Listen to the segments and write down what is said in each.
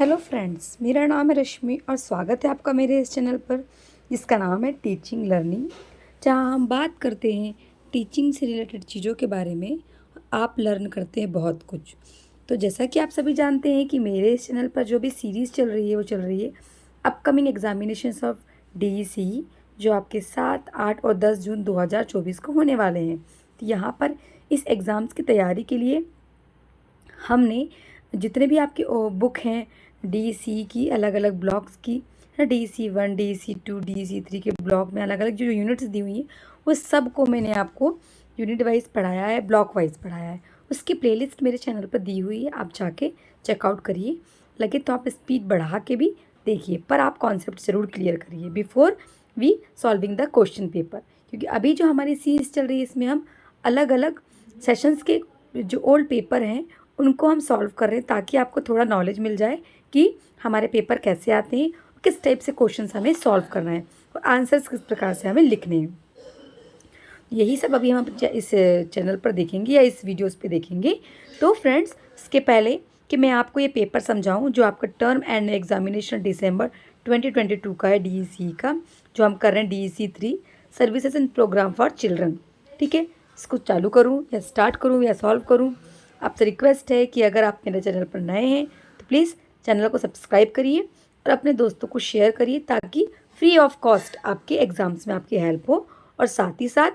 Hello friends, मेरा नाम है रश्मि और स्वागत है आपका मेरे इस चैनल पर जिसका नाम है टीचिंग लर्निंग, जहां हम बात करते हैं टीचिंग से रिलेटेड चीज़ों के बारे में। आप लर्न करते हैं बहुत कुछ। तो जैसा कि आप सभी जानते हैं कि मेरे इस चैनल पर जो भी सीरीज़ चल रही है वो चल रही है अपकमिंग एग्जामिनेशंस ऑफ DEC, जो आपके 7, 8 और 10 जून 2024 को होने वाले हैं। तो यहाँ पर इस एग्ज़ाम्स की तैयारी के लिए हमने जितने भी आपके बुक हैं DEC की, अलग अलग ब्लॉक्स की, है DEC 1, DEC 2, DEC 3 के ब्लॉक में अलग अलग जो यूनिट्स दी हुई हैं वो सब को मैंने आपको यूनिट वाइज पढ़ाया है, ब्लॉक वाइज पढ़ाया है। उसकी प्लेलिस्ट मेरे चैनल पर दी हुई है, आप जाके चेकआउट करिए। लगे तो आप स्पीड बढ़ा के भी देखिए, पर आप कॉन्सेप्ट ज़रूर क्लियर करिए before we solving the question paper, क्योंकि अभी जो हमारी सीरीज चल रही है इसमें हम अलग अलग सेशंस के जो ओल्ड पेपर हैं उनको हम सॉल्व कर रहे हैं, ताकि आपको थोड़ा नॉलेज मिल जाए कि हमारे पेपर कैसे आते हैं, किस टाइप से क्वेश्चंस हमें सॉल्व करना है और आंसर्स किस प्रकार से हमें लिखने हैं। यही सब अभी हम इस चैनल पर देखेंगे या इस वीडियोस पे देखेंगे। तो फ्रेंड्स, इसके पहले कि मैं आपको ये पेपर समझाऊं जो आपका टर्म एंड एग्जामिनेशन दिसंबर 2022 का है DEC का, जो हम कर रहे हैं DEC 3 services and programme for children. ठीक है, इसको चालू करूँ या स्टार्ट करूँ या सॉल्व करूँ, आपसे रिक्वेस्ट है कि अगर आप मेरे चैनल पर नए हैं तो प्लीज़ चैनल को सब्सक्राइब करिए और अपने दोस्तों को शेयर करिए, ताकि फ्री ऑफ कॉस्ट आपके एग्ज़ाम्स में आपकी हेल्प हो और साथ ही साथ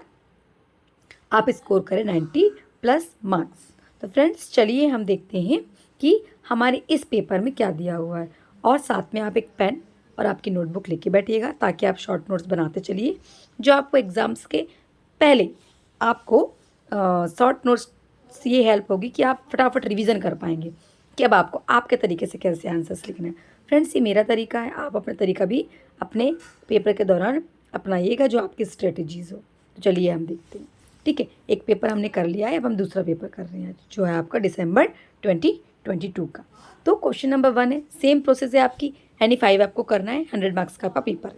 आप स्कोर करें 90+ मार्क्स। तो फ्रेंड्स, चलिए हम देखते हैं कि हमारे इस पेपर में क्या दिया हुआ है, और साथ में आप एक पेन और आपकी नोटबुक लेके बैठिएगा ताकि आप शॉर्ट नोट्स बनाते चलिए, जो आपको एग्ज़ाम्स के पहले आपको शॉर्ट नोट्स से ये हेल्प होगी कि आप फटाफट रिवीजन कर पाएंगे कि अब आपको आपके तरीके से कैसे आंसर्स लिखना है। फ्रेंड्स, ये मेरा तरीका है, आप अपना तरीका भी अपने पेपर के दौरान अपनाइएगा जो आपकी स्ट्रेटजीज़ हो। तो चलिए हम देखते हैं। ठीक है, एक पेपर हमने कर लिया है, अब हम दूसरा पेपर कर रहे हैं जो है आपका दिसंबर 2022 का। तो क्वेश्चन नंबर 1 है, सेम प्रोसेस है आपकी, यानी 5 आपको करना है, 100 मार्क्स का आपका पेपर है।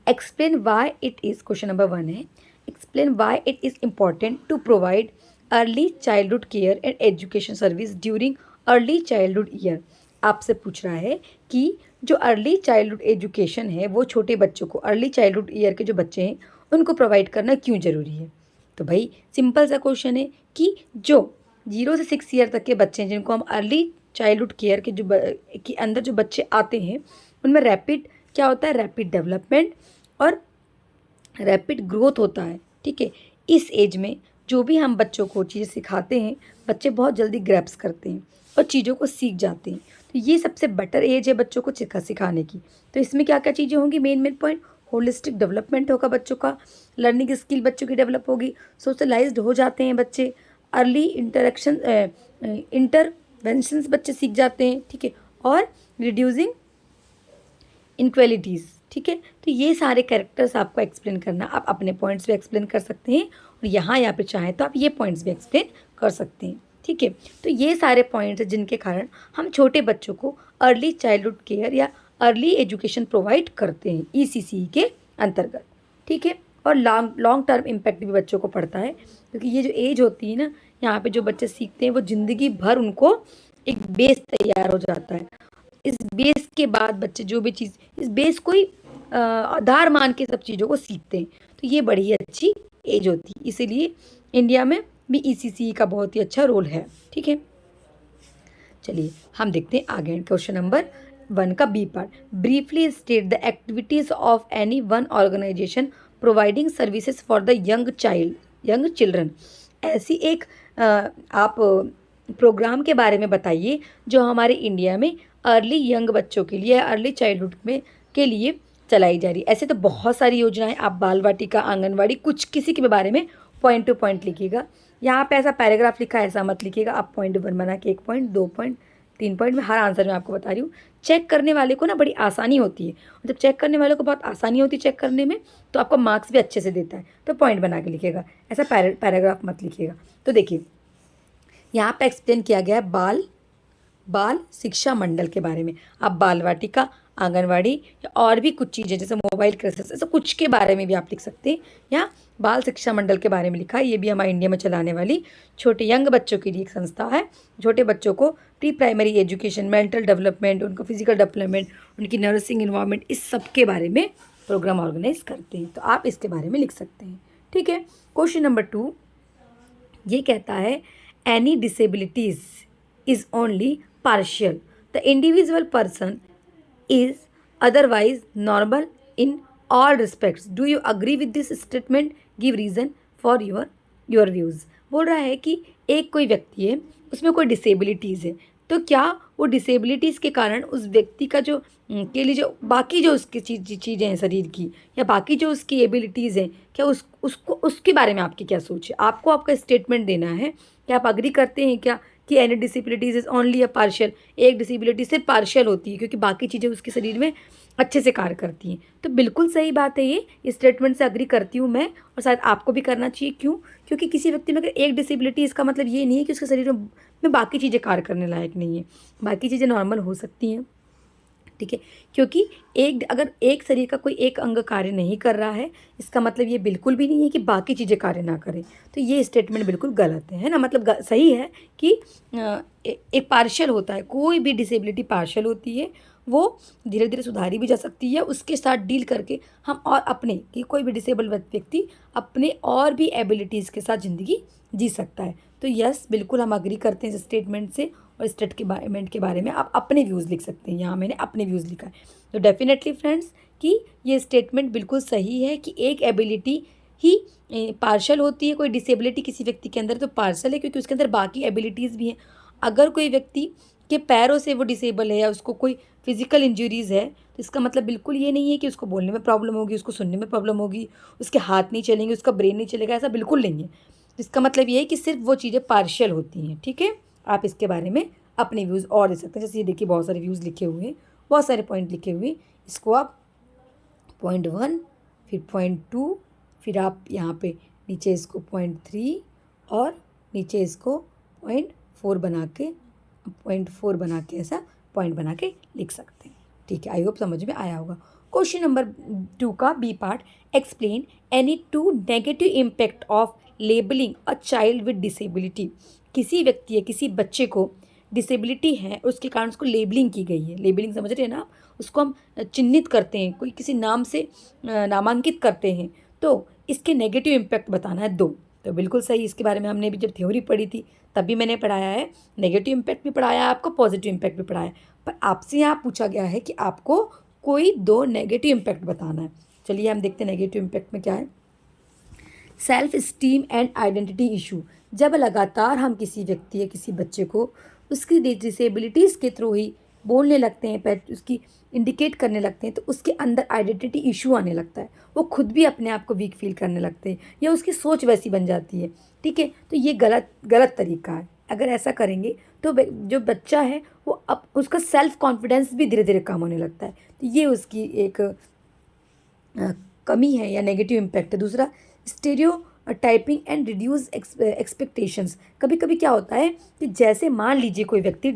Explain why it is, question number 1 है, explain why it is important to provide early childhood care and education service during early childhood year. आपसे पूछ रहा है कि जो अर्ली चाइल्डहुड एजुकेशन है वो छोटे बच्चों को, अर्ली चाइल्डहुड ईयर के जो बच्चे हैं उनको प्रोवाइड करना क्यों ज़रूरी है। तो भाई सिंपल सा क्वेश्चन है कि जो 0 से 6 ईयर तक के बच्चे हैं जिनको हम अर्ली चाइल्डहुड केयर के के अंदर जो बच्चे आते हैं उनमें रैपिड क्या होता है, रैपिड डेवलपमेंट और रैपिड ग्रोथ होता है। ठीक है, इस एज में जो भी हम बच्चों को चीज़ें सिखाते हैं बच्चे बहुत जल्दी ग्रैप्स करते हैं और चीज़ों को सीख जाते हैं। तो ये सबसे बेटर एज है बच्चों को सिखाने की। तो इसमें क्या क्या चीज़ें होंगी, main main point, holistic development होगा बच्चों का, लर्निंग स्किल बच्चों की डेवलप होगी, सोशलाइज्ड हो जाते हैं बच्चे, अर्ली इंटरवेंशंस बच्चे सीख जाते हैं। ठीक है, और रिड्यूसिंग इनक्वालिटीज़। ठीक है, तो ये सारे कैरेक्टर्स आपको एक्सप्लेन करना, आप अपने पॉइंट्स भी एक्सप्लेन कर सकते हैं और यहाँ पे चाहें तो आप ये पॉइंट्स भी एक्सप्लेन कर सकते हैं। ठीक है, तो ये सारे पॉइंट्स हैं जिनके कारण हम छोटे बच्चों को अर्ली चाइल्डहुड केयर या अर्ली एजुकेशन प्रोवाइड करते हैं ECC के अंतर्गत। ठीक है, और लॉन्ग टर्म इम्पैक्ट भी बच्चों को पड़ता है, क्योंकि ये जो एज होती है ना, यहाँ पे जो बच्चे सीखते हैं वो ज़िंदगी भर उनको एक बेस तैयार हो जाता है। इस बेस के बाद बच्चे जो भी चीज़, इस बेस को ही आधार मान के सब चीज़ों को सीखते हैं। तो ये बड़ी ही अच्छी एज होती है, इसीलिए इंडिया में भी ECC का बहुत ही अच्छा रोल है। ठीक है, चलिए हम देखते हैं आगे। क्वेश्चन नंबर 1 का B part, briefly state the activities of any one organization providing services for the young children. ऐसी एक आप प्रोग्राम के बारे में बताइए जो हमारे इंडिया में अर्ली यंग बच्चों के लिए, अर्ली चाइल्डहुड में के लिए चलाई जा रही है। ऐसे तो बहुत सारी योजनाएं, आप बाल वाटिका, आंगनवाड़ी, कुछ किसी के बारे में पॉइंट टू पॉइंट लिखिएगा। यहाँ पे ऐसा पैराग्राफ लिखा है ऐसा मत लिखिएगा, आप पॉइंट 1 बना के 1 पॉइंट, 2 पॉइंट, 3 पॉइंट में हर आंसर में आपको बता रही हूँ। चेक करने वाले को ना बड़ी आसानी होती है, जब चेक करने वाले को बहुत आसानी होती है चेक करने में तो आपको मार्क्स भी अच्छे से देता है। तो पॉइंट बना के लिखिएगा, ऐसा पैराग्राफ मत लिखिएगा। तो देखिए यहाँ पे एक्सप्लेन किया गया है बाल शिक्षा मंडल के बारे में। आप बाल वाटिका, आंगनवाड़ी या और भी कुछ चीज़ें जैसे मोबाइल क्लासेस, ऐसा कुछ के बारे में भी आप लिख सकते हैं। या बाल शिक्षा मंडल के बारे में लिखा है, ये भी हमारे इंडिया में चलाने वाली छोटे यंग बच्चों के लिए एक संस्था है। छोटे बच्चों को pre primary education, mental development, उनका फिजिकल डेवलपमेंट, उनकी नर्सिंग इन्वायरमेंट, इस सब के बारे में प्रोग्राम ऑर्गेनाइज करते हैं। तो आप इसके बारे में लिख सकते हैं। ठीक है। क्वेश्चन नंबर 2 ये कहता है any disabilities is only partial, the individual person is otherwise normal in all respects, do you agree with this statement, give reason for your views. बोल रहा है कि एक कोई व्यक्ति है, उसमें कोई डिसेबिलिटीज़ है, तो क्या वो डिसेबिलिटीज़ के कारण उस व्यक्ति का जो के लिए जो बाकी जो उसकी चीज़ें हैं शरीर की, या बाकी जो उसकी एबिलिटीज़ हैं, क्या उसको उसके बारे में आपकी क्या सोच है। आपको आपका स्टेटमेंट देना है कि आप अग्री करते हैं क्या कि any disabilities is only a partial, एक डिसेबिलिटी सिर्फ पार्शियल होती है क्योंकि बाकी चीज़ें उसके शरीर में अच्छे से कार्य करती हैं। तो बिल्कुल सही बात है, ये इस स्टेटमेंट से अग्री करती हूँ मैं, और शायद आपको भी करना चाहिए। क्यों? क्योंकि किसी व्यक्ति में अगर एक डिसेबिलिटी, इसका मतलब ये नहीं है कि उसके शरीर में बाकी चीज़ें कार्य करने लायक नहीं है, बाकी चीज़ें नॉर्मल हो सकती हैं। ठीक है। क्योंकि अगर एक शरीर का कोई एक अंग कार्य नहीं कर रहा है, इसका मतलब ये बिल्कुल भी नहीं है कि बाकी चीज़ें कार्य ना करें। तो ये स्टेटमेंट बिल्कुल गलत है ना। मतलब सही है कि एक पार्शियल होता है, कोई भी डिसेबिलिटी पार्शियल होती है, वो धीरे धीरे सुधारी भी जा सकती है। उसके साथ डील करके हम और अपने कि कोई भी डिसेबल व्यक्ति अपने और भी एबिलिटीज़ के साथ ज़िंदगी जी सकता है। तो यस, बिल्कुल हम अग्री करते हैं इस स्टेटमेंट से। और स्टेटमेंट के बारे में आप अपने व्यूज़ लिख सकते हैं। यहाँ मैंने अपने व्यूज़ लिखा है। तो डेफिनेटली फ्रेंड्स कि ये स्टेटमेंट बिल्कुल सही है कि एक एबिलिटी ही पार्शल होती है। कोई डिसेबिलिटी किसी व्यक्ति के अंदर तो पार्शल है क्योंकि उसके अंदर बाकी एबिलिटीज़ भी हैं। अगर कोई व्यक्ति के पैरों से वो डिसेबल है या उसको कोई फिजिकल इंजरीज़ है, तो इसका मतलब बिल्कुल ये नहीं है कि उसको बोलने में प्रॉब्लम होगी, उसको सुनने में प्रॉब्लम होगी, उसके हाथ नहीं चलेंगे, उसका ब्रेन नहीं चलेगा, ऐसा बिल्कुल नहीं है। इसका मतलब ये है कि सिर्फ वो चीज़ें पार्शियल होती हैं। ठीक है। आप इसके बारे में अपने व्यूज़ और दे सकते हैं। जैसे ये देखिए बहुत सारे व्यूज़ लिखे हुए हैं, बहुत सारे पॉइंट लिखे हुए हैं। इसको आप पॉइंट 1, फिर पॉइंट 2, फिर आप यहाँ पे नीचे इसको पॉइंट 3 और नीचे इसको पॉइंट 4 बना के ऐसा पॉइंट बना के लिख सकते हैं। ठीक है। आई होप समझ में आया होगा। क्वेश्चन नंबर 2 का B part, explain any 2 negative impact of labelling a child with disability. किसी व्यक्ति या किसी बच्चे को डिसेबिलिटी है, उसके कारण उसको लेबलिंग की गई है। लेबलिंग समझ रहे हैं ना आप? उसको हम चिन्हित करते हैं, कोई किसी नाम से नामांकित करते हैं। तो इसके नेगेटिव इम्पैक्ट बताना है 2। तो बिल्कुल सही, इसके बारे में हमने भी जब थ्योरी पढ़ी थी तब भी मैंने पढ़ाया है। नेगेटिव इम्पैक्ट भी पढ़ाया है आपको, पॉजिटिव इम्पैक्ट भी पढ़ाया है। पर आपसे यहाँ पूछा गया है कि आपको कोई 2 नेगेटिव इम्पैक्ट बताना है। चलिए हम देखते हैं नेगेटिव इम्पैक्ट में क्या है। Self esteem and identity issue. जब लगातार हम किसी व्यक्ति या किसी बच्चे को उसकी डिसेबिलिटीज़ के थ्रू ही बोलने लगते हैं, उसकी इंडिकेट करने लगते हैं, तो उसके अंदर आइडेंटिटी इशू आने लगता है। वो खुद भी अपने आप को वीक फील करने लगते हैं या उसकी सोच वैसी बन जाती है। ठीक है। तो ये गलत तरीका है। अगर ऐसा करेंगे तो जो बच्चा है वो अब उसका सेल्फ कॉन्फिडेंस भी धीरे धीरे कम होने लगता है। तो ये उसकी एक कमी है या नेगेटिव इम्पैक्ट है। दूसरा, stereo typing and reduce expectations. कभी कभी क्या होता है कि जैसे मान लीजिए कोई व्यक्ति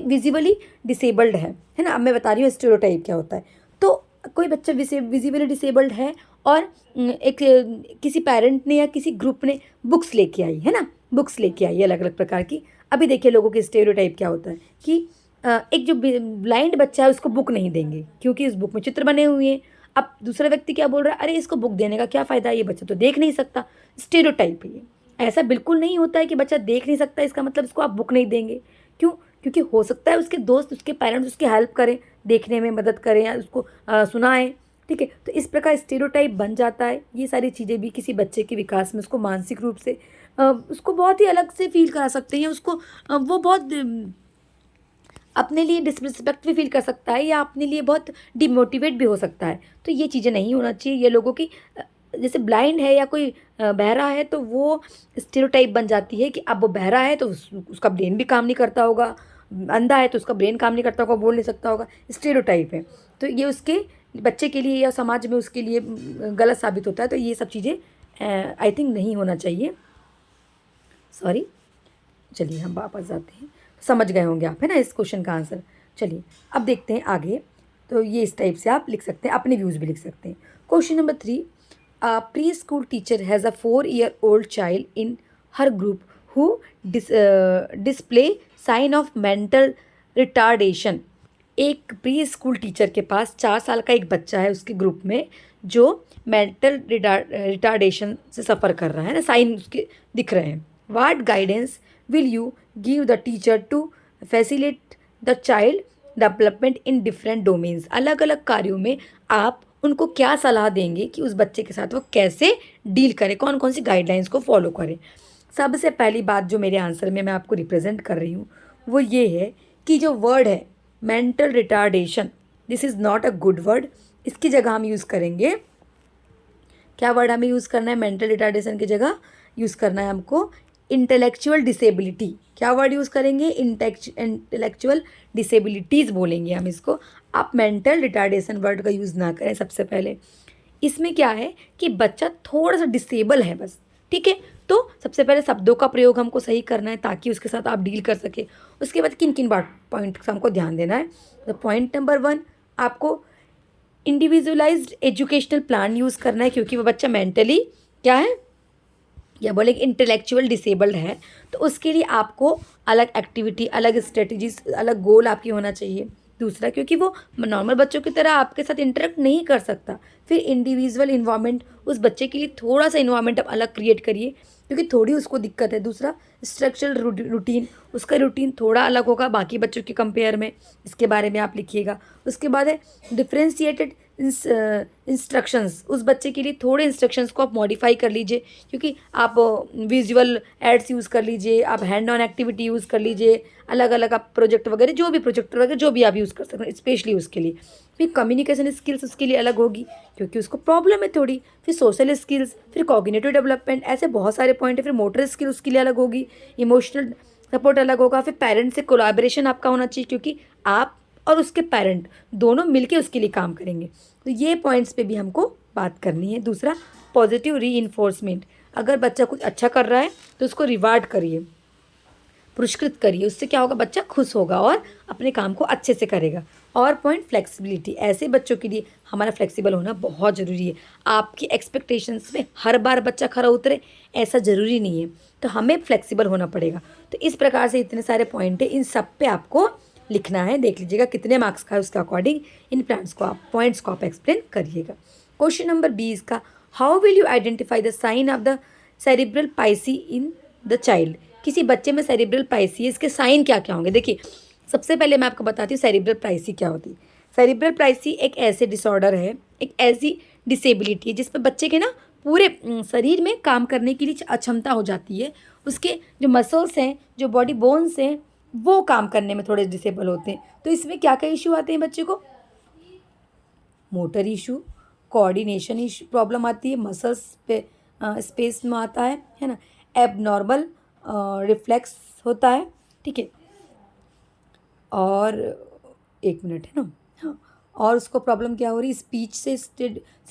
विजिबली डिसेबल्ड है ना। अब मैं बता रही हूँ स्टेरियोटाइप क्या होता है। तो कोई बच्चा विजिबली डिसेबल्ड है और किसी पेरेंट ने या किसी ग्रुप ने बुक्स लेके आई है ना, बुक्स लेके आई अलग अलग प्रकार की। अभी देखिए लोगों के स्टेरियोटाइप क्या होता है कि एक जो ब्लाइंड बच्चा है उसको बुक नहीं देंगे क्योंकि उस बुक में चित्र बने हुए हैं। अब दूसरा व्यक्ति क्या बोल रहा है, अरे इसको बुक देने का क्या फ़ायदा, ये बच्चा तो देख नहीं सकता। स्टेरियोटाइप है ये। ऐसा बिल्कुल नहीं होता है कि बच्चा देख नहीं सकता इसका मतलब इसको आप बुक नहीं देंगे। क्यों? क्योंकि हो सकता है उसके दोस्त, उसके पेरेंट्स उसकी हेल्प करें, देखने में मदद करें या उसको सुनाएं। ठीक है। तो इस प्रकार स्टेरियोटाइप बन जाता है। ये सारी चीज़ें भी किसी बच्चे के विकास में उसको मानसिक रूप से उसको बहुत ही अलग से फील करा सकते हैं। उसको वो बहुत अपने लिए डिसरिस्पेक्ट भी फील कर सकता है या अपने लिए बहुत डिमोटिवेट भी हो सकता है। तो ये चीज़ें नहीं होना चाहिए। ये लोगों की जैसे ब्लाइंड है या कोई बहरा है तो वो स्टेरियोटाइप बन जाती है कि अब वो बहरा है तो उसका ब्रेन भी काम नहीं करता होगा, अंधा है तो उसका ब्रेन काम नहीं करता होगा, बोल नहीं सकता होगा। स्टेरियोटाइप है। तो ये उसके बच्चे के लिए या समाज में उसके लिए गलत साबित होता है। तो ये सब चीज़ें आई थिंक नहीं होना चाहिए। सॉरी, चलिए हम वापस जाते हैं। समझ गए होंगे आप, है ना, इस क्वेश्चन का आंसर। चलिए अब देखते हैं आगे। तो ये इस टाइप से आप लिख सकते हैं, अपने व्यूज़ भी लिख सकते हैं। Question number 3, preschool teacher has a 4-year-old child in her group who display sign of mental retardation. एक प्री स्कूल टीचर के पास 4 साल का एक बच्चा है उसके ग्रुप में जो मेंटल रिटार्डेशन से सफ़र कर रहा है ना, साइन उसके दिख रहे हैं। What guidance will you give the teacher to facilitate the child development in different domains. अलग अलग कार्यों में आप उनको क्या सलाह देंगे कि उस बच्चे के साथ वो कैसे डील करें, कौन कौन सी गाइडलाइंस को फॉलो करें। सबसे पहली बात जो मेरे आंसर में मैं आपको रिप्रेजेंट कर रही हूँ वो ये है कि जो वर्ड है mental retardation, this is not a good word. इसकी जगह हम यूज़ करेंगे, क्या वर्ड हमें यूज़ करना है मेंटल रिटार्डेशन की जगह? यूज़ करना है हमको इंटेलेक्चुअल डिसेबिलिटी। क्या वर्ड यूज़ करेंगे? इंटेलेक्चुअल डिसेबिलिटीज़ बोलेंगे हम इसको। आप मेंटल रिटार्डेशन वर्ड का यूज़ ना करें सबसे पहले। इसमें क्या है कि बच्चा थोड़ा सा डिसेबल है बस, ठीक है। तो सबसे पहले शब्दों का प्रयोग हमको सही करना है ताकि उसके साथ आप डील कर सके। उसके बाद किन किन पॉइंट्स हमको ध्यान देना है। तो पॉइंट नंबर 1, आपको इंडिविजुअलाइज्ड एजुकेशनल प्लान यूज़ करना है क्योंकि वो बच्चा मेंटली क्या है, या बोले इंटेलेक्चुअल डिसेबल्ड है, तो उसके लिए आपको अलग एक्टिविटी, अलग स्ट्रेटजीज, अलग गोल आपकी होना चाहिए। दूसरा, क्योंकि वो नॉर्मल बच्चों की तरह आपके साथ इंटरेक्ट नहीं कर सकता, फिर इंडिविजुअल इन्वायरमेंट, उस बच्चे के लिए थोड़ा सा इन्वायरमेंट आप अलग क्रिएट करिए क्योंकि थोड़ी उसको दिक्कत है। दूसरा, स्ट्रक्चरल रूटीन, उसका रूटीन थोड़ा अलग होगा बाकी बच्चों के कंपेयर में, इसके बारे में आप लिखिएगा। उसके बाद है डिफ्रेंशिएटेड इंस्ट्रक्शंस, उस बच्चे के लिए थोड़े इंस्ट्रक्शंस को आप मॉडिफाई कर लीजिए क्योंकि आप विजुअल एड्स यूज़ कर लीजिए, आप हैंड ऑन एक्टिविटी यूज़ कर लीजिए, अलग अलग आप प्रोजेक्ट वगैरह, जो भी प्रोजेक्ट वगैरह जो भी आप यूज़ कर सकते हैं स्पेशली उसके लिए। फिर कम्युनिकेशन स्किल्स उसके लिए अलग होगी क्योंकि उसको प्रॉब्लम है थोड़ी। फिर सोशल स्किल्स, फिर कॉग्निटिव डेवलपमेंट, ऐसे बहुत सारे पॉइंट है। फिर मोटर स्किल उसके लिए अलग होगी, इमोशनल सपोर्ट अलग होगा। फिर पेरेंट्स से कोलैबोरेशन आपका होना चाहिए क्योंकि आप और उसके पेरेंट दोनों मिलके उसके लिए काम करेंगे। तो ये पॉइंट्स पे भी हमको बात करनी है। दूसरा, पॉजिटिव रीइंफोर्समेंट, अगर बच्चा कुछ अच्छा कर रहा है तो उसको रिवार्ड करिए, पुरस्कृत करिए, उससे क्या होगा, बच्चा खुश होगा और अपने काम को अच्छे से करेगा। और पॉइंट फ्लेक्सिबिलिटी, ऐसे बच्चों के लिए हमारा फ्लेक्सिबल होना बहुत ज़रूरी है। आपकी एक्सपेक्टेशंस में हर बार बच्चा खरा उतरे ऐसा ज़रूरी नहीं है, तो हमें फ्लेक्सिबल होना पड़ेगा। तो इस प्रकार से इतने सारे पॉइंट है, इन सब पे आपको लिखना है। देख लीजिएगा कितने मार्क्स का है, उसके अकॉर्डिंग इन पॉइंट्स को आप एक्सप्लेन करिएगा। क्वेश्चन नंबर 20 का, how will you identify the sign of the cerebral palsy in the child. किसी बच्चे में सेरिब्रल पाइसी है, इसके साइन क्या क्या होंगे? देखिए, सबसे पहले मैं आपको बताती हूँ सेरिब्रल पाइसी क्या होती है। सेरिब्रल पाइसी एक ऐसे डिसऑर्डर है, एक ऐसी डिसेबिलिटी है जिसमें बच्चे के ना पूरे शरीर में काम करने के लिए अक्षमता हो जाती है। उसके जो मसल्स हैं, जो बॉडी बोन्स हैं, वो काम करने में थोड़े डिसेबल होते हैं। तो इसमें क्या क्या इशू आते हैं बच्चे को? Motor issue, coordination issue problem आती है, मसल्स पे स्पेस में आता है ना, एबनॉर्मल रिफ्लेक्स होता है, ठीक है। और एक मिनट, है ना, हाँ, और उसको प्रॉब्लम क्या हो रही है, स्पीच से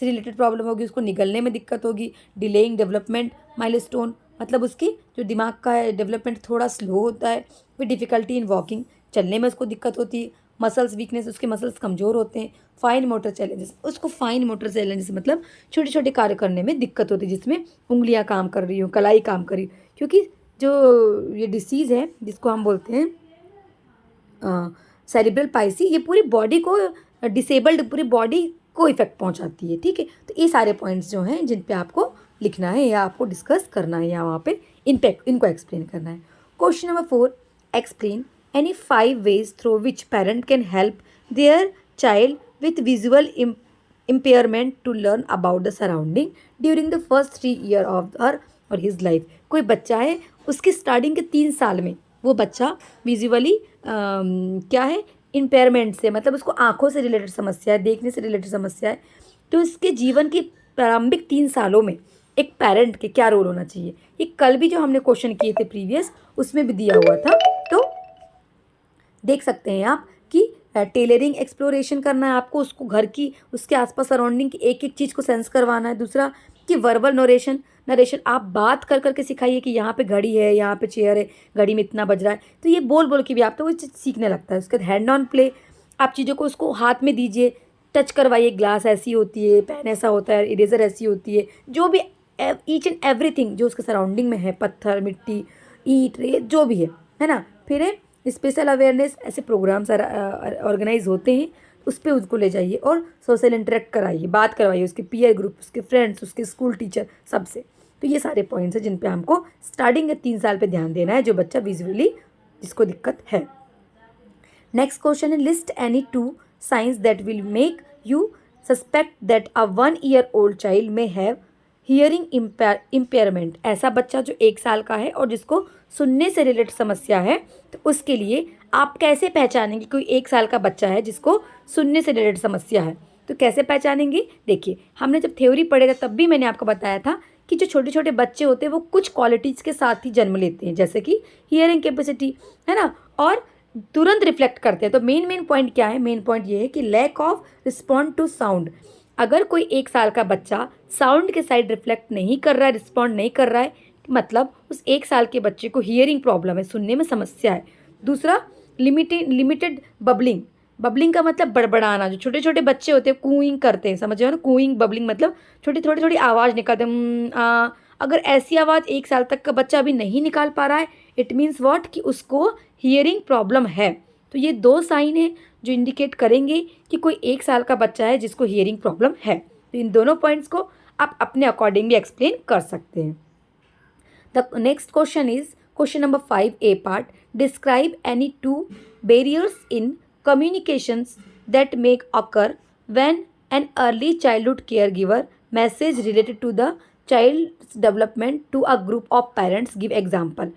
रिलेटेड प्रॉब्लम होगी, उसको निगलने में दिक्कत होगी। डिलेइंग डेवलपमेंट माइलस्टोन, मतलब उसकी जो दिमाग का है डेवलपमेंट थोड़ा स्लो होता है। फिर डिफ़िकल्टी इन वॉकिंग, चलने में उसको दिक्कत होती है। मसल्स वीकनेस, उसके मसल्स कमज़ोर होते हैं। फाइन मोटर चैलेंजेस, उसको फाइन मोटर चैलेंजेस मतलब छोटे छोटे कार्य करने में दिक्कत होती है जिसमें उंगलियां काम कर रही हो, कलाई काम कर रही हो, क्योंकि जो ये डिसीज़ है जिसको हम बोलते हैं सेरिब्रल पाइसी, ये पूरी बॉडी को डिसेबल्ड, पूरी बॉडी को इफेक्ट पहुंचाती है, ठीक है। तो ये सारे पॉइंट्स जो हैं जिन पे आपको लिखना है या आपको डिस्कस करना है या वहाँ पे इनको एक्सप्लेन करना है। Question number 4, explain any 5 ways through which parent can help their child with visual impairment to learn about the surrounding during the first 3 year of her और हिज लाइफ। कोई बच्चा है, उसके स्टार्टिंग के 3 साल में वो बच्चा विजुअली क्या है, इम्पेयरमेंट से, मतलब उसको आँखों से रिलेटेड समस्या है, देखने से रिलेटेड समस्या है। तो उसके जीवन की प्रारंभिक 3 सालों में एक पेरेंट के क्या रोल होना चाहिए, ये कल भी जो हमने क्वेश्चन किए थे प्रीवियस उसमें भी दिया हुआ था। तो देख सकते हैं आप कि टेलरिंग एक्सप्लोरेशन करना है आपको, उसको घर की, उसके आसपास सराउंडिंग की एक एक चीज़ को सेंस करवाना है। दूसरा, कि वर्बल नरेशन नरेशन आप बात कर करके सिखाइए कि यहाँ पे घड़ी है, यहाँ पे चेयर है, घड़ी में इतना बज रहा है, तो ये बोल बोल के भी आप तो वो चीज़ सीखने लगता है। उसके बाद हैंड ऑन प्ले, आप चीज़ों को उसको हाथ में दीजिए, टच करवाइए, ग्लास ऐसी होती है, पेन ऐसा होता है, इरेजर ऐसी होती है, जो भी ईच एंड एवरीथिंग जो उसके सराउंडिंग में है, पत्थर, मिट्टी, ईंट, रेत, जो भी है ना। फिर है स्पेशल अवेयरनेस, ऐसे प्रोग्राम्स ऑर्गेनाइज होते हैं, उस पर उसको ले जाइए और सोशल इंटरेक्ट कराइए, बात करवाइए उसके पीयर ग्रुप, उसके फ्रेंड्स, उसके स्कूल टीचर, सबसे। तो ये सारे पॉइंट्स हैं जिन पे हमको स्टार्टिंग के 3 साल पे ध्यान देना है, जो बच्चा विजुअली जिसको दिक्कत है। नेक्स्ट क्वेश्चन है, list any 2 science that will make you suspect that a 1 year old child में हैव हियरिंग इम्पेयरमेंट। ऐसा बच्चा जो 1 साल का है और जिसको सुनने से रिलेटेड समस्या है, तो उसके लिए आप कैसे पहचानेंगे कोई 1 साल का बच्चा है जिसको सुनने से रिलेटेड समस्या है? तो कैसे पहचानेंगे? देखिए, हमने जब थ्योरी पढ़े थे तब भी मैंने आपको बताया था कि जो छोटे छोटे बच्चे होते हैं वो कुछ क्वालिटीज़ के साथ ही जन्म लेते हैं, जैसे कि हियरिंग कैपेसिटी, है ना, और तुरंत रिफ्लेक्ट करते हैं। तो मेन पॉइंट क्या है? मेन पॉइंट ये है कि lack of respond to sound. अगर कोई 1 साल का बच्चा साउंड के साइड रिफ्लेक्ट नहीं कर रहा है, रिस्पॉन्ड नहीं कर रहा है, मतलब उस 1 साल के बच्चे को हियरिंग प्रॉब्लम है, सुनने में समस्या है। दूसरा, लिमिटेड बबलिंग। बबलिंग का मतलब बड़बड़ाना। जो छोटे छोटे बच्चे होते हैं कूइंग करते हैं, समझ रहे हो ना, कूइंग बबलिंग मतलब थोड़ी थोड़ी आवाज़ निकालते हैं। अगर ऐसी आवाज़ 1 साल तक का बच्चा अभी नहीं निकाल पा रहा है, इट मीन्स व्हाट, कि उसको हियरिंग प्रॉब्लम है। तो ये 2 साइन है जो इंडिकेट करेंगे कि कोई 1 साल का बच्चा है जिसको हियरिंग प्रॉब्लम है। तो इन दोनों पॉइंट्स को आप अपने अकॉर्डिंगली एक्सप्लेन कर सकते हैं। The next question is question number 5A part, describe any 2 barriers in communications that may occur when an early childhood caregiver message related to the child's development to a group of parents. Give example.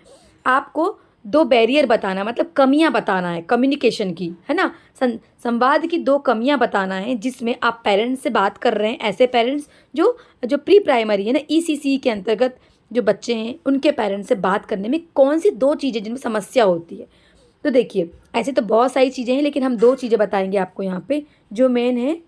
आपको 2 barrier बताना, मतलब कमियां बताना है communication की, है ना, संवाद की 2 कमियां बताना है जिसमें आप पेरेंट्स से बात कर रहे हैं, ऐसे पेरेंट्स जो प्री प्राइमरी है ना, ECC के अंतर्गत जो बच्चे हैं, उनके पेरेंट्स से बात करने में कौन सी 2 चीज़ें जिनमें समस्या होती है। तो देखिए, ऐसे तो बहुत सारी चीज़ें हैं, लेकिन हम 2 चीज़ें बताएंगे आपको यहाँ पे, जो मेन है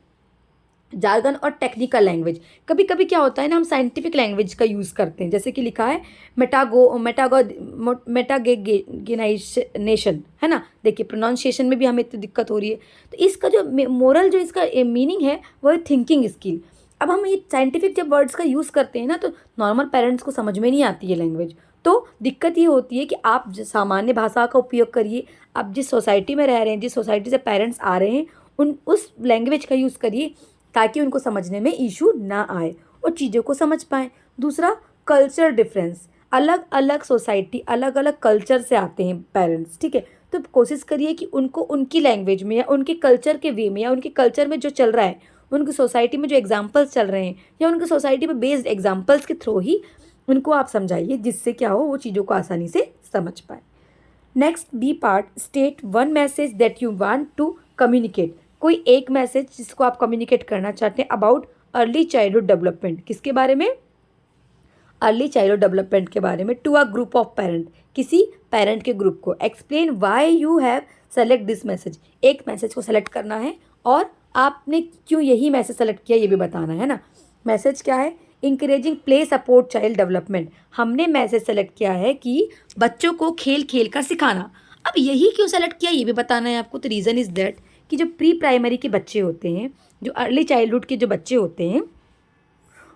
जार्गन और टेक्निकल लैंग्वेज। कभी कभी क्या होता है ना, हम साइंटिफिक लैंग्वेज का यूज़ करते हैं, जैसे कि लिखा है मेटागोगेनाइजेशन, है ना। देखिए, प्रोनाउंसिएशन में भी हमें इतनी दिक्कत हो रही है। तो इसका जो मोरल, जो इसका मीनिंग है, वो है थिंकिंग स्किल। अब हम ये साइंटिफिक जब वर्ड्स का यूज़ करते हैं ना, तो नॉर्मल पेरेंट्स को समझ में नहीं आती है लैंग्वेज। तो दिक्कत ये होती है कि आप सामान्य भाषा का उपयोग करिए। आप जिस सोसाइटी में रह रहे हैं, जिस सोसाइटी से पेरेंट्स आ रहे हैं, उस लैंग्वेज का यूज़ करिए ताकि उनको समझने में इशू ना आए और चीज़ों को समझ पाएँ। दूसरा, कल्चर डिफरेंस। अलग अलग सोसाइटी, अलग अलग कल्चर से आते हैं पेरेंट्स, ठीक है। तो कोशिश करिए कि उनको उनकी लैंग्वेज में या उनके कल्चर के वे में या उनके कल्चर में जो चल रहा है, उनकी सोसाइटी में जो एग्जाम्पल्स चल रहे हैं या उनकी सोसाइटी में बेस्ड एग्जाम्पल्स के थ्रू ही उनको आप समझाइए, जिससे क्या हो, वो चीज़ों को आसानी से समझ पाए। Next B part, state 1 message that you want to communicate. कोई एक मैसेज जिसको आप कम्युनिकेट करना चाहते हैं अबाउट अर्ली चाइल्डहुड डेवलपमेंट। किसके बारे में? अर्ली चाइल्डहुड डेवलपमेंट के बारे में। To a group of parent, किसी पेरेंट के ग्रुप को। Explain why you have select this message. एक मैसेज को सेलेक्ट करना है और आपने क्यों यही मैसेज सेलेक्ट किया ये भी बताना है ना। मैसेज क्या है? Encouraging play support child development. हमने मैसेज सेलेक्ट किया है कि बच्चों को खेल खेल कर सिखाना। अब यही क्यों सेलेक्ट किया ये भी बताना है आपको। तो रीज़न इज़ दैट कि जो प्री प्राइमरी के बच्चे होते हैं, जो अर्ली चाइल्डहुड के जो बच्चे होते हैं,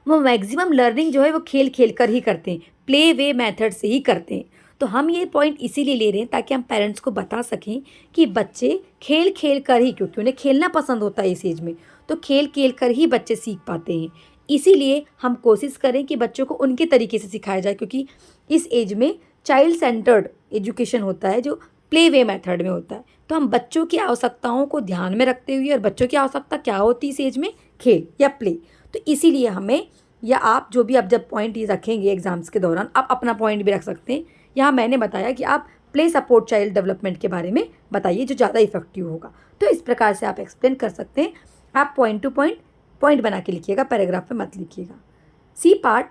वो मैक्सिमम लर्निंग जो है वो खेल खेल कर ही करते हैं, प्ले वे मेथड से ही करते हैं। तो हम ये पॉइंट इसीलिए ले रहे हैं ताकि हम पेरेंट्स को बता सकें कि बच्चे खेल खेल कर ही, क्योंकि उन्हें खेलना पसंद होता है इस एज में, तो खेल खेल कर ही बच्चे सीख पाते हैं। इसीलिए हम कोशिश करें कि बच्चों को उनके तरीके से सिखाया जाए, क्योंकि इस एज में चाइल्ड सेंटर्ड एजुकेशन होता है जो प्ले वे मेथड में होता है। तो हम बच्चों की आवश्यकताओं को ध्यान में रखते हुए, और बच्चों की आवश्यकता क्या होती है इस एज में, खेल या प्ले, तो इसीलिए हमें, या आप जो भी अब जब पॉइंट ये रखेंगे एग्जाम्स के दौरान, आप अपना पॉइंट भी रख सकते हैं। यहाँ मैंने बताया कि आप प्ले सपोर्ट चाइल्ड डेवलपमेंट के बारे में बताइए जो ज़्यादा इफेक्टिव होगा। तो इस प्रकार से आप एक्सप्लेन कर सकते हैं। आप पॉइंट टू पॉइंट बना के लिखिएगा, पैराग्राफ में मत लिखिएगा। C part,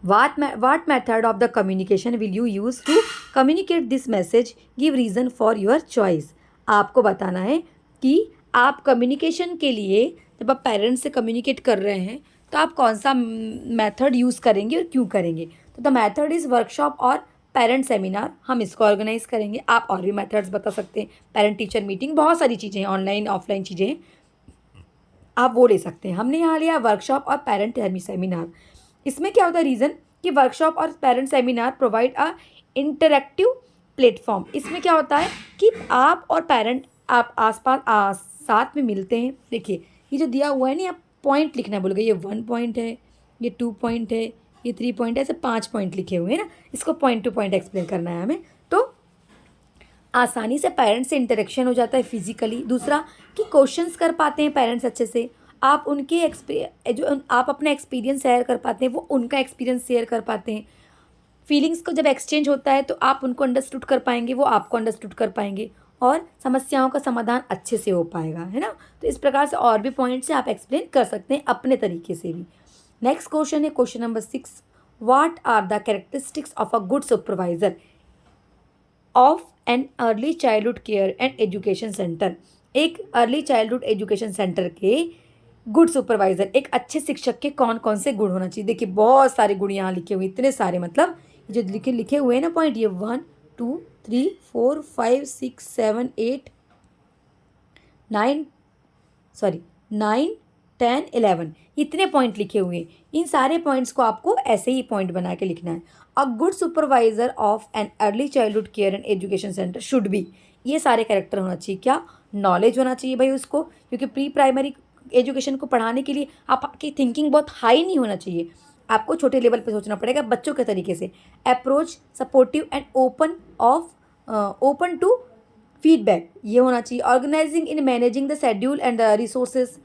what method of the communication will you use to communicate this message? Give reason for your choice. आपको बताना है कि आप कम्युनिकेशन के लिए, जब आप पेरेंट्स से कम्युनिकेट कर रहे हैं तो आप कौन सा मेथड यूज़ करेंगे और क्यों करेंगे। तो द मेथड इज़ वर्कशॉप और पेरेंट सेमिनार, हम इसको ऑर्गेनाइज करेंगे। आप और भी मेथड्स बता सकते हैं, पेरेंट टीचर मीटिंग, बहुत सारी चीज़ें हैं, ऑनलाइन ऑफलाइन चीज़ें हैं, आप वो ले सकते हैं। हमने यहाँ लिया वर्कशॉप और पेरेंट सेमिनार। इसमें क्या होता है रीज़न कि वर्कशॉप और parent seminar provide a interactive platform. इसमें क्या होता है कि आप और पेरेंट आप आसपास साथ में मिलते हैं। देखिए ये जो दिया हुआ है ना, आप पॉइंट लिखना बोल गए, ये 1 पॉइंट है, ये 2 पॉइंट है, ये 3 पॉइंट है, ऐसे 5 पॉइंट लिखे हुए हैं ना, इसको पॉइंट टू पॉइंट एक्सप्लेन करना है हमें। तो आसानी से पेरेंट्स से इंटरेक्शन हो जाता है फिजिकली। दूसरा कि क्वेश्चंस कर पाते हैं पेरेंट्स अच्छे से, आप उनके जो आप अपना एक्सपीरियंस शेयर कर पाते हैं, वो उनका एक्सपीरियंस शेयर कर पाते हैं। फीलिंग्स को जब एक्सचेंज होता है तो आप उनको अंडरस्टूड कर पाएंगे, वो आपको अंडरस्टूड कर पाएंगे, और समस्याओं का समाधान अच्छे से हो पाएगा, है ना। तो इस प्रकार से और भी पॉइंट से आप एक्सप्लेन कर सकते हैं अपने तरीके से भी। नेक्स्ट क्वेश्चन है question number 6, what are the characteristics of a good supervisor of an early childhood care and education centre. एक अर्ली चाइल्डहुड एजुकेशन सेंटर के गुड सुपरवाइजर, एक अच्छे शिक्षक के कौन कौन से गुण होना चाहिए। देखिए बहुत सारे गुण यहाँ लिखे हुए, इतने सारे, मतलब जो लिखे हुए हैं ना पॉइंट, ये 1 2 3 4 5 6 7 8 9 10 11, इतने पॉइंट लिखे हुए हैं। इन सारे पॉइंट्स को आपको ऐसे ही पॉइंट बना के लिखना है। अ good supervisor of an early childhood care and education centre should be, ये सारे कैरेक्टर होना चाहिए। क्या? नॉलेज होना चाहिए भाई उसको, क्योंकि प्री प्राइमरी एजुकेशन को पढ़ाने के लिए आपकी थिंकिंग बहुत हाई नहीं होना चाहिए, आपको छोटे लेवल पे सोचना पड़ेगा बच्चों के तरीके से। Approach supportive and open to feedback, ये होना चाहिए। Organizing in managing the schedule and the resources,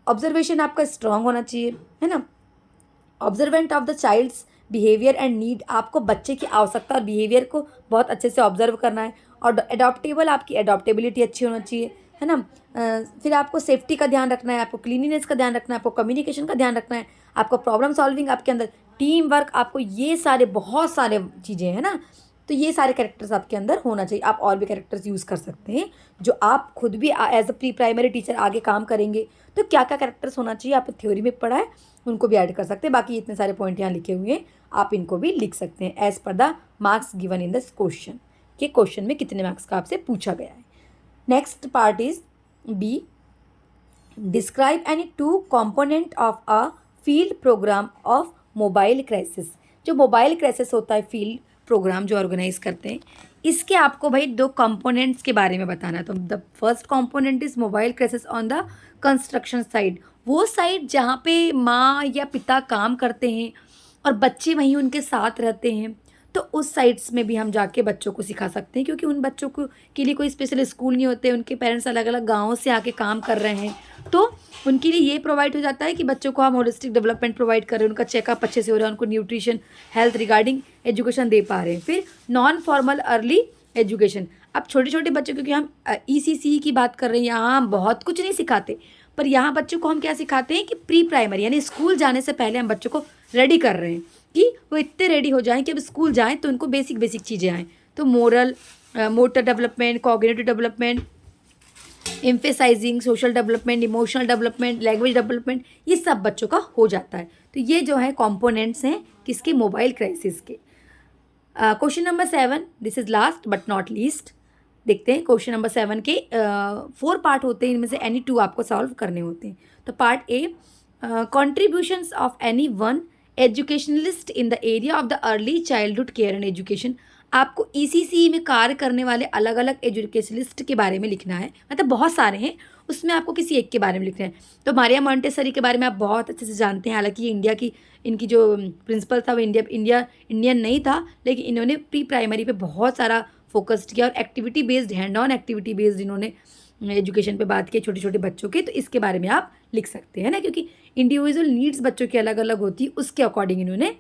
observation आपका स्ट्रांग होना चाहिए, है ना। Observant of the child's behaviour and need, आपको बच्चे की आवश्यकता और बिहेवियर को बहुत अच्छे से ऑब्जर्व करना है। और एडॉप्टेबल, आपकी एडॉप्टेबिलिटी अच्छी होना चाहिए, है ना। फिर आपको सेफ्टी का ध्यान रखना है, आपको क्लीनिनेस का ध्यान रखना है, आपको कम्युनिकेशन का ध्यान रखना है, आपको प्रॉब्लम सॉल्विंग आपके अंदर, टीम वर्क, आपको ये सारे बहुत सारे चीज़ें हैं ना। तो ये सारे कैरेक्टर्स आपके अंदर होना चाहिए। आप और भी कैरेक्टर्स यूज़ कर सकते हैं जो आप खुद भी as a pre primary teacher आगे काम करेंगे तो क्या क्या कैरेक्टर्स होना चाहिए, आप थ्योरी में पढ़ा है उनको भी ऐड कर सकते हैं। बाकी इतने सारे पॉइंट यहाँ लिखे हुए हैं, आप इनको भी लिख सकते हैं as per the marks given in this question, कि क्वेश्चन में कितने मार्क्स का आपसे पूछा गया है। Next part is B, describe any 2 component of a field programme of mobile crisis. जो मोबाइल क्राइसिस होता है, फील्ड प्रोग्राम जो ऑर्गेनाइज करते हैं, इसके आपको भाई 2 कंपोनेंट्स के बारे में बताना है। तो the first component is mobile crisis on the construction side, वो साइड जहाँ पे माँ या पिता काम करते हैं और बच्चे वहीं उनके साथ रहते हैं, तो उस साइट्स में भी हम जाके बच्चों को सिखा सकते हैं, क्योंकि उन बच्चों को के लिए कोई स्पेशल स्कूल नहीं होते, उनके पेरेंट्स अलग अलग गाँवों से आके काम कर रहे हैं, तो उनके लिए ये प्रोवाइड हो जाता है कि बच्चों को हम होलिस्टिक डेवलपमेंट प्रोवाइड कर रहे हैं, उनका चेकअप अच्छे से हो रहा है, उनको न्यूट्रिशन हेल्थ रिगार्डिंग एजुकेशन दे पा रहे हैं। फिर नॉन फॉर्मल अर्ली एजुकेशन, अब छोटे छोटे बच्चों, क्योंकि हम ECC की बात कर रहे हैं, यहाँ हम बहुत कुछ नहीं सिखाते, पर यहाँ बच्चों को हम क्या सिखाते हैं कि प्री प्राइमरी यानी स्कूल जाने से पहले हम बच्चों को रेडी कर रहे हैं कि वो इतने रेडी हो जाएं कि अब स्कूल जाएं तो उनको बेसिक बेसिक चीज़ें आएँ। तो motor development, cognitive development, emphasizing social development, emotional development, language development, ये सब बच्चों का हो जाता है। तो ये जो है कंपोनेंट्स हैं किसके, मोबाइल क्राइसिस के। Question number 7, this is last but not least. देखते हैं क्वेश्चन नंबर 7 के 4 पार्ट होते हैं, इनमें से एनी 2 आपको सॉल्व करने होते हैं। तो part A, contributions of any one educationalist in the area of the early childhood care and education. आपको ECC में कार्य करने वाले अलग अलग एजुकेशनलिस्ट के बारे में लिखना है, मतलब बहुत सारे हैं, उसमें आपको किसी एक के बारे में लिखना है। तो मारिया मॉन्टेसरी के बारे में आप बहुत अच्छे से जानते हैं, हालांकि इंडिया की इनकी जो प्रिंसिपल था वो इंडियन नहीं था, लेकिन इन्होंने प्री प्राइमरी पे बहुत सारा फोकस्ड किया और activity based, hand on activity based इन्होंने एजुकेशन पे बात की छोटे छोटे बच्चों के। तो इसके बारे में आप लिख सकते हैं ना, क्योंकि इंडिविजुअल नीड्स बच्चों की अलग अलग होती है, उसके अकॉर्डिंग इन्होंने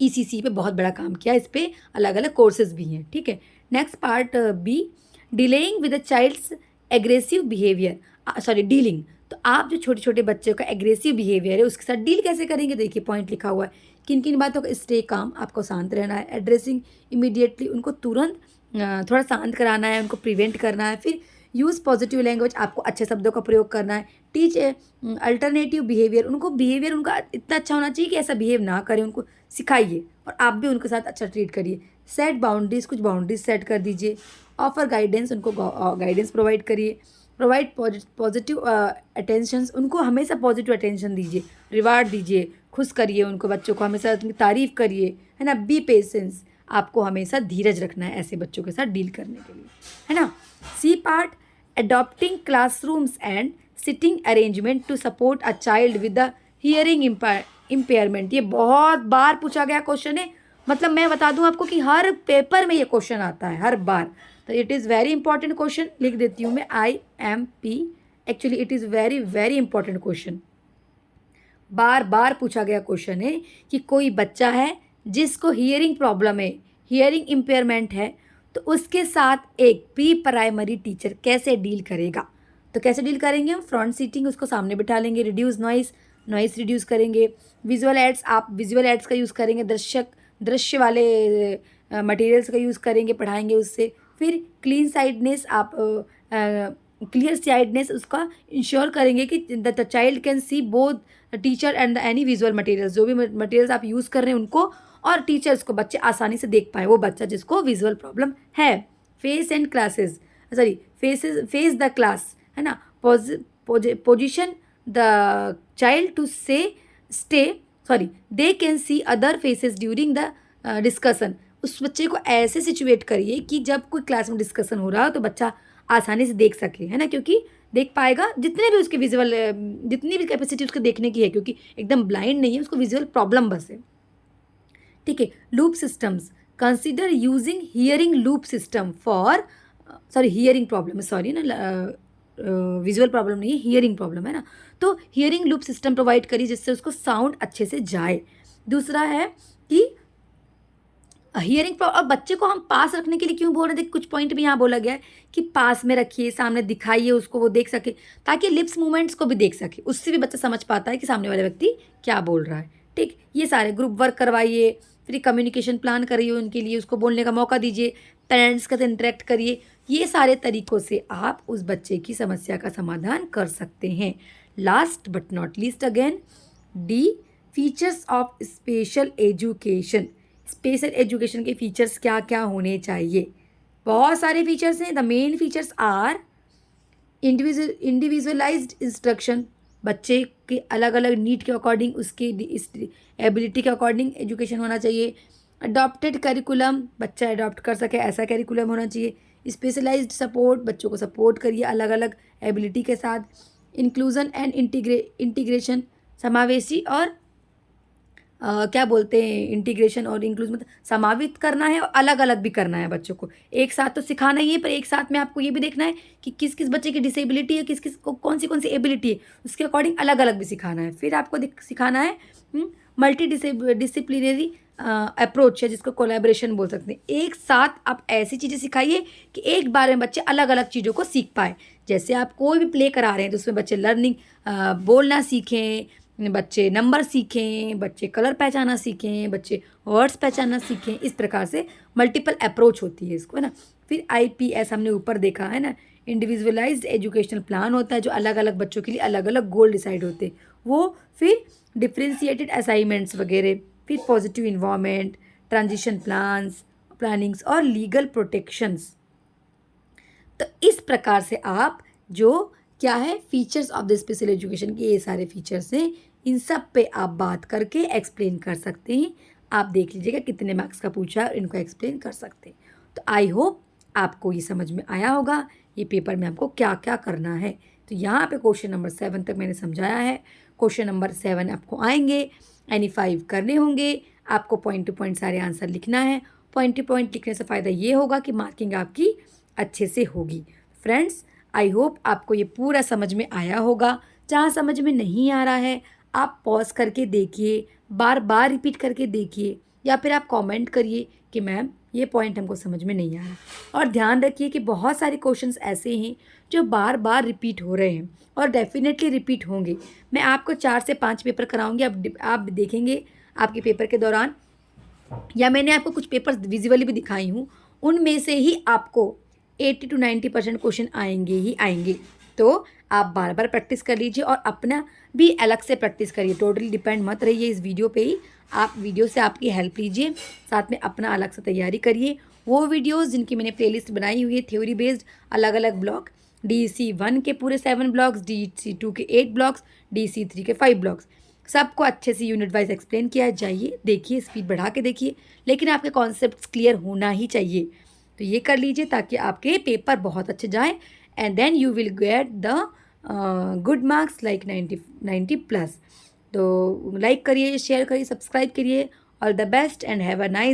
ECC पे बहुत बड़ा काम किया, इस पे अलग अलग कोर्सेज भी हैं, ठीक है। Next part B, dealing with the child's aggressive behaviour, dealing. तो आप जो छोटे छोटे बच्चों का एग्रेसिव बिहेवियर है उसके साथ डील कैसे करेंगे, देखिए पॉइंट लिखा हुआ है, किन किन बातों का, स्टे काम, आपको शांत रहना है, एड्रेसिंग इमीडिएटली, उनको तुरंत थोड़ा शांत कराना है, उनको प्रिवेंट करना है। फिर यूज़ पॉजिटिव लैंग्वेज, आपको अच्छे शब्दों का प्रयोग करना है। टीच अल्टरनेटिव बिहेवियर, उनको बिहेवियर उनका इतना अच्छा होना चाहिए कि ऐसा बिहेव ना करें, उनको सिखाइए और आप भी उनके साथ अच्छा ट्रीट करिए। सेट बाउंड्रीज, कुछ बाउंड्रीज सेट कर दीजिए। ऑफर गाइडेंस, उनको गाइडेंस प्रोवाइड करिए। प्रोवाइड पॉजिटिव अटेंशन, उनको हमेशा पॉजिटिव अटेंशन दीजिए, रिवार्ड दीजिए, खुश करिए उनको, बच्चों को हमेशा उनकी तारीफ़ करिए, है ना। बी पेशेंस, आपको हमेशा धीरज रखना है ऐसे बच्चों के साथ डील करने के लिए, है ना। C part, adopting classrooms and sitting arrangement to support a child with the hearing impairment। ये बहुत बार पूछा गया क्वेश्चन है, मतलब मैं बता दूं आपको कि हर पेपर में ये क्वेश्चन आता है हर बार, तो it is very important question. लिख देती हूँ मैं IMP, actually it is very very important question. बार बार पूछा गया क्वेश्चन है कि कोई बच्चा है जिसको हियरिंग प्रॉब्लम है, हियरिंग इम्पेयरमेंट है, तो उसके साथ एक प्री प्राइमरी टीचर कैसे डील करेगा। तो कैसे डील करेंगे हम, फ्रंट सीटिंग, उसको सामने बिठा लेंगे, रिड्यूस नॉइस, नॉइस रिड्यूस करेंगे। विजुअल एड्स, आप विजुअल एड्स का यूज़ करेंगे, दृश्य वाले मटेरियल्स का यूज़ करेंगे, पढ़ाएंगे उससे। फिर क्लीन साइडनेस, आप क्लियर साइडनेस उसका इंश्योर करेंगे कि the child can C both teacher and the any visual materials, जो भी मटेरियल्स आप यूज़ कर रहे हैं उनको, और टीचर्स को, बच्चे आसानी से देख पाए, वो बच्चा जिसको विजुअल प्रॉब्लम है। Face and classes, sorry face the class, है ना। Position the child to they can see other faces during the discussion. उस बच्चे को ऐसे सिचुएट करिए कि जब कोई क्लास में डिस्कशन हो रहा हो तो बच्चा आसानी से देख सके, है ना, क्योंकि देख पाएगा जितने भी उसके विजुअल, जितनी भी कैपेसिटी उसके देखने की है, क्योंकि एकदम ब्लाइंड नहीं है, उसको विजुअल प्रॉब्लम बस है, ठीक है। Loop systems, consider using hearing loop system for, hearing problem, sorry ना, विजुअल प्रॉब्लम नहीं है, हियरिंग प्रॉब्लम है ना। तो हियरिंग लूप सिस्टम प्रोवाइड करिए जिससे उसको साउंड अच्छे से जाए। दूसरा है कि हियरिंग, और बच्चे को हम पास रखने के लिए क्यों बोल रहे थे, कुछ पॉइंट भी यहाँ बोला गया है कि पास में रखिए, सामने दिखाइए उसको, वो देख सके, ताकि लिप्स मूवमेंट्स को भी देख सके, उससे भी बच्चा समझ पाता है कि सामने वाला व्यक्ति क्या बोल रहा है, ठीक। ये सारे ग्रुप वर्क करवाइए, फिर कम्युनिकेशन प्लान करिए उनके लिए, उसको बोलने का मौका दीजिए, पेरेंट्स के साथ इंटरेक्ट करिए। ये सारे तरीक़ों से आप उस बच्चे की समस्या का समाधान कर सकते हैं। Last but not least again, D, features of special education. Special education के फीचर्स क्या क्या होने चाहिए, बहुत सारे फीचर्स हैं। The main features are individualized instruction, बच्चे के अलग अलग नीड के अकॉर्डिंग, उसके एबिलिटी के अकॉर्डिंग एजुकेशन होना चाहिए। अडॉप्टेड करिकुलम, बच्चा अडॉप्ट कर सके ऐसा करिकुलम होना चाहिए। स्पेशलाइज्ड सपोर्ट, बच्चों को सपोर्ट करिए अलग अलग एबिलिटी के साथ। इंक्लूजन एंड इंटीग्रेशन, समावेशी और क्या बोलते हैं, इंटीग्रेशन और इंक्लूजन, मतलब समावित करना है और अलग अलग भी करना है बच्चों को, एक साथ तो सिखाना ही है, पर एक साथ में आपको ये भी देखना है कि किस किस बच्चे की डिसेबिलिटी है, किस किस को कौन सी एबिलिटी है, उसके अकॉर्डिंग अलग अलग भी सिखाना है। फिर आपको सिखाना है मल्टी डिसिप्लिनरी अप्रोच है, जिसको कोलैबोरेशन बोल सकते हैं। एक साथ आप ऐसी चीज़ें सिखाइए कि एक बार में बच्चे अलग अलग चीज़ों को सीख पाए। जैसे आप कोई भी प्ले करा रहे हैं तो उसमें बच्चे लर्निंग, बोलना सीखें, बच्चे नंबर सीखें, बच्चे कलर पहचाना सीखें, बच्चे वर्ड्स पहचानना सीखें। इस प्रकार से मल्टीपल अप्रोच होती है इसको, है ना। फिर IPS हमने ऊपर देखा है ना, इंडिविजुअलाइज्ड एजुकेशनल प्लान होता है, जो अलग अलग बच्चों के लिए अलग अलग गोल डिसाइड होते हैं वो। फिर डिफ्रेंशिएटेड असाइनमेंट्स वगैरह, फिर पॉजिटिव इन्वायरमेंट, ट्रांजिशन प्लानिंग्स और लीगल प्रोटेक्शंस। तो इस प्रकार से आप जो क्या है features of the special education के ये सारे फीचर्स हैं, इन सब पे आप बात करके एक्सप्लेन कर सकते हैं। आप देख लीजिएगा कितने मार्क्स का पूछा है और इनको एक्सप्लेन कर सकते हैं। तो आई होप आपको ये समझ में आया होगा ये पेपर में आपको क्या क्या करना है। तो यहाँ पे क्वेश्चन नंबर 7 तक मैंने समझाया है। क्वेश्चन नंबर 7 आपको आएंगे, एनी 5 करने होंगे, आपको पॉइंट टू पॉइंट सारे आंसर लिखना है। पॉइंट टू पॉइंट लिखने से फ़ायदा ये होगा कि मार्किंग आपकी अच्छे से होगी। फ्रेंड्स, आई होप आपको ये पूरा समझ में आया होगा। जहाँ समझ में नहीं आ रहा है आप पॉज करके देखिए, बार बार रिपीट करके देखिए, या फिर आप कमेंट करिए कि मैम ये पॉइंट हमको समझ में नहीं आ रहा। और ध्यान रखिए कि बहुत सारे क्वेश्चंस ऐसे हैं जो बार बार रिपीट हो रहे हैं और डेफिनेटली रिपीट होंगे। मैं आपको 4 से 5 पेपर कराऊंगी, आप देखेंगे आपके पेपर के दौरान, या मैंने आपको कुछ पेपर्स विजुअली भी दिखाई हूँ, उनमें से ही आपको 80 to 90% क्वेश्चन आएंगे ही आएंगे। तो आप बार बार प्रैक्टिस कर लीजिए और अपना भी अलग से प्रैक्टिस करिए। टोटली डिपेंड मत रहिए इस वीडियो पे ही, आप वीडियो से आपकी हेल्प लीजिए, साथ में अपना अलग से तैयारी करिए। वो वीडियोस जिनकी मैंने प्लेलिस्ट बनाई हुई है थ्योरी बेस्ड अलग अलग ब्लॉक, DC1 के पूरे 7 ब्लॉक्स, DC2 के 8 ब्लॉक्स, DC3 के 5 ब्लॉक्स, सबको अच्छे से यूनिट वाइज एक्सप्लेन किया है। जाइए देखिए, स्पीड बढ़ा के देखिए, लेकिन आपके कॉन्सेप्ट्स क्लियर होना ही चाहिए। तो ये कर लीजिए ताकि आपके पेपर बहुत अच्छे जाएँ and then you will get the good marks like 90 plus. तो लाइक करिए, शेयर करिए, सब्सक्राइब करिए। All the best and have a nice